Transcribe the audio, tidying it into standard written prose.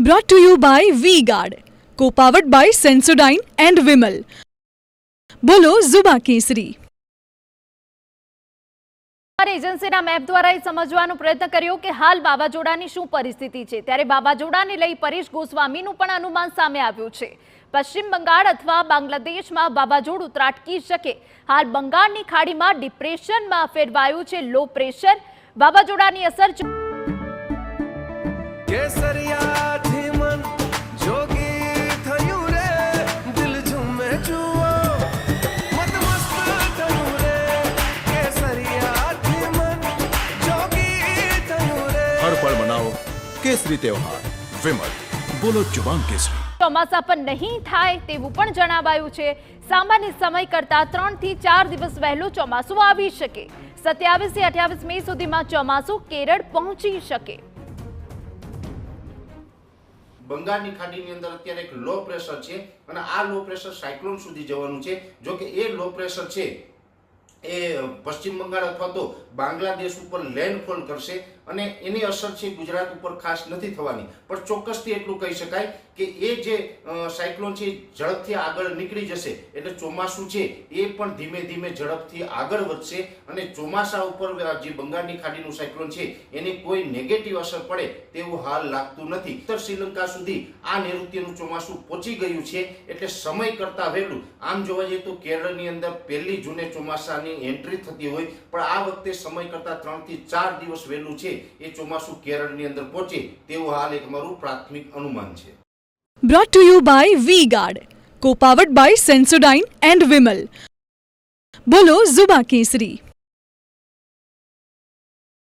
Brought to you by V-Guard, co-powered by Sensodyne and Vimal. બોલો ઝુબા કેસરી. એજન્સીના map દ્વારા એ સમજવાનો પ્રયત્ન કર્યો કે હાલ વાવાઝોડાની શું પરિસ્થિતિ છે. ત્યારે વાવાઝોડાને લઈ પરેશ ગોસ્વામીનું પણ અનુમાન સામે આવ્યું છે. પશ્ચિમ બંગાળ અથવા બાંગ્લાદેશમાં વાવાઝોડું ત્રાટકી શકે. હાલ બંગાળની ખાડીમાં ડિપ્રેશનમાં ફેરવાયું છે લો પ્રેશર. વાવાઝોડાની અસર केसरी त्योहार विमल बोलो जुबान केसरी. ચોમાસા પર નહીં થાય તેવું પણ જણાવાયું છે. સામાન્ય સમય કરતા 3 થી 4 દિવસ વહેલું ચોમાસું આવી શકે. 27 થી 28 મે સુધીમાં ચોમાસું કેરળ પહોંચી શકે. બંગાળની ખાડીની અંદર અત્યારે એક લો પ્રેશર છે અને આ લો પ્રેશર સાયક્લોન સુધી જવાનું છે. જો કે એ લો પ્રેશર છે એ પશ્ચિમ બંગાળ અથવા તો બાંગ્લાદેશ ઉપર લેન્ડફોલ કરશે અને એની અસર છે ગુજરાત ઉપર ખાસ નથી થવાની. પણ ચોક્કસથી એટલું કહી શકાય કે એ જે સાયક્લોન છે ઝડપથી આગળ નીકળી જશે એટલે ચોમાસું છે એ પણ ધીમે ધીમે ઝડપથી આગળ વધશે અને ચોમાસા ઉપર જે બંગાળની ખાડીનું સાયક્લોન છે એની કોઈ નેગેટિવ અસર પડે તેવું હાલ લાગતું નથી. ઉત્તર શ્રીલંકા સુધી આ નૈઋત્યનું ચોમાસું પહોંચી ગયું છે એટલે સમય કરતા વહેલું આમ જોવા જઈએ તો કેરળની અંદર 1 જૂને ચોમાસાની એન્ટ્રી થતી હોય પણ આ વખતે સમય કરતા 3 થી 4 દિવસ વહેલું છે એ ચોમાસું કેરળની અંદર પહોંચે તેવું હાલ એક મારું પ્રાથમિક અનુમાન છે. Brought to you by V-Guard, co-powered by Sensodyne and Vimal. બોલો ઝુબા કેસરી.